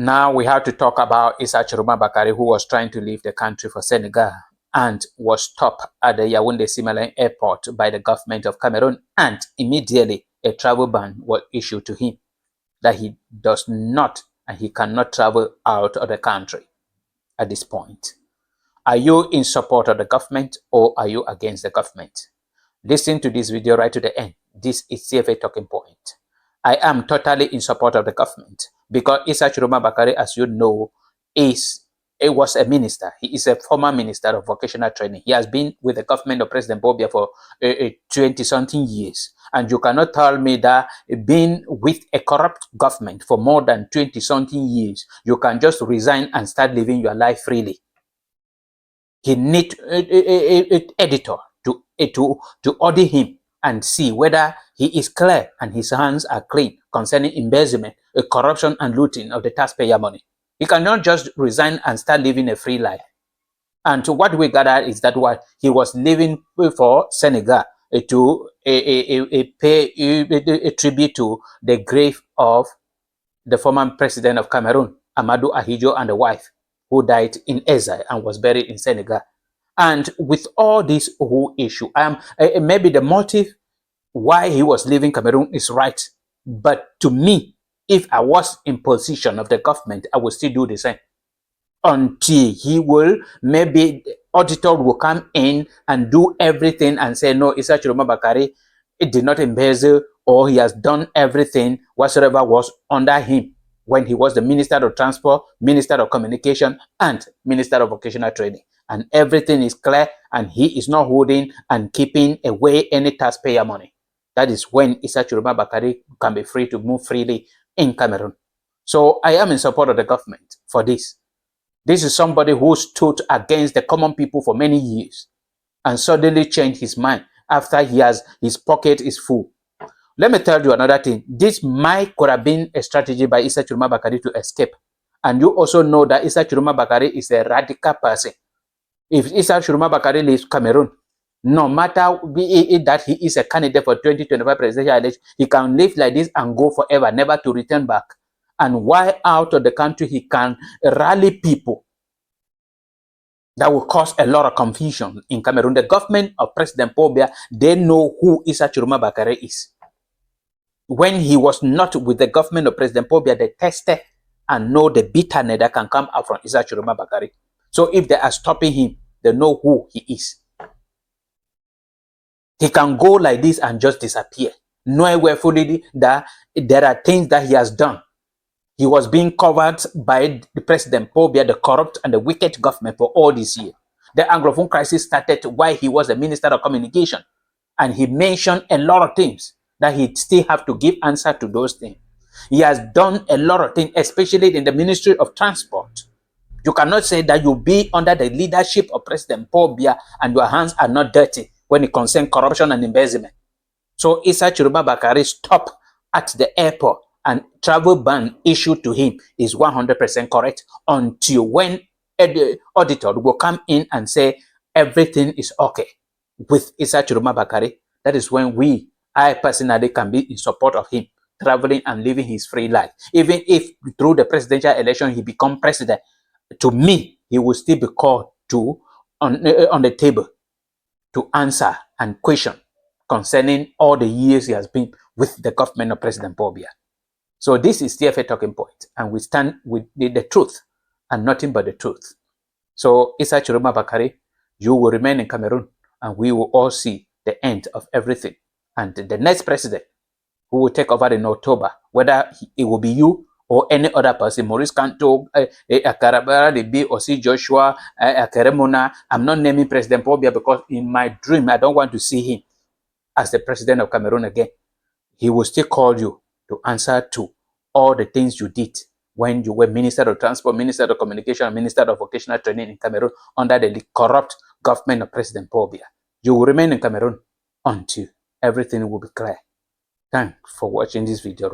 Now we have to talk about Issa Tchiroma, who was trying to leave the country for Senegal and was stopped at the Yaoundé Simalin airport by the government of Cameroon, and immediately a travel ban was issued to him that he does not and he cannot travel out of the country at this point. Are you in support of the government or are you against the government? Listen to this video right to the end. This is CFA Talking Point. I am totally in support of the government because Issa Tchiroma, as you know, was a minister. He is a former minister of vocational training. He has been with the government of President Bobia for 20-something years. And you cannot tell me that being with a corrupt government for more than 20-something years, you can just resign and start living your life freely. He needs an editor to audit him and see whether he is clear and his hands are clean concerning embezzlement, corruption and looting of the taxpayer money. He cannot just resign and start living a free life. And so what we gather is that what he was living for Senegal to pay a tribute to the grave of the former president of Cameroon, Amadou Ahidjo, and the wife, who died in exile and was buried in Senegal. And with all this whole issue, maybe the motive why he was leaving Cameroon is right. But to me, if I was in position of the government, I would still do the same. Until he will, maybe the auditor will come in and do everything and say, no, Issa Tchiroma, it did not embezzle, or he has done everything whatsoever was under him when he was the Minister of Transport, Minister of Communication, and Minister of Vocational Training. And everything is clear, and he is not holding and keeping away any taxpayer money. That is when Issa Tchiroma can be free to move freely in Cameroon. So I am in support of the government for this. This is somebody who stood against the common people for many years and suddenly changed his mind after his pocket is full. Let me tell you another thing. This could have been a strategy by Issa Tchiroma to escape. And you also know that Issa Tchiroma is a radical person. If Issa Tchiroma leaves Cameroon, no matter that he is a candidate for 2025 presidential election, he can live like this and go forever, never to return back. And while out of the country, he can rally people that will cause a lot of confusion in Cameroon. The government of President Bobia, they know who Issa Tchiroma is. When he was not with the government of President Bobia, they tested and know the bitterness that can come out from Issa Tchiroma. So if they are stopping him, they know who he is. He can go like this and just disappear, knowing fully that there are things that he has done. He was being covered by the President Bobia, the corrupt and the wicked government for all this year. The Anglophone crisis started while he was the Minister of Communication. And he mentioned a lot of things that he still have to give answer to those things. He has done a lot of things, especially in the Ministry of Transport. You cannot say that you be under the leadership of President Bobia and your hands are not dirty when it concerns corruption and embezzlement. So Issa Tchiroma stopped at the airport and travel ban issued to him is 100% correct until when the auditor will come in and say everything is okay with Issa Tchiroma. That is when I personally can be in support of him traveling and living his free life. Even if through the presidential election he become president, to me, he will still be called on the table to answer and question concerning all the years he has been with the government of President Bobia. So this is TFA Talking Point, and we stand with the truth and nothing but the truth. So Issa Tchiroma, you will remain in Cameroon, and we will all see the end of everything. And the next president who will take over in October, whether it will be you or any other person, Maurice Kanto, Akarabara, the B, or C. Joshua, Akaremona. I'm not naming President Bobia because in my dream, I don't want to see him as the president of Cameroon again. He will still call you to answer to all the things you did when you were Minister of Transport, Minister of Communication, and Minister of Vocational Training in Cameroon under the corrupt government of President Bobia. You will remain in Cameroon until everything will be clear. Thanks for watching this video.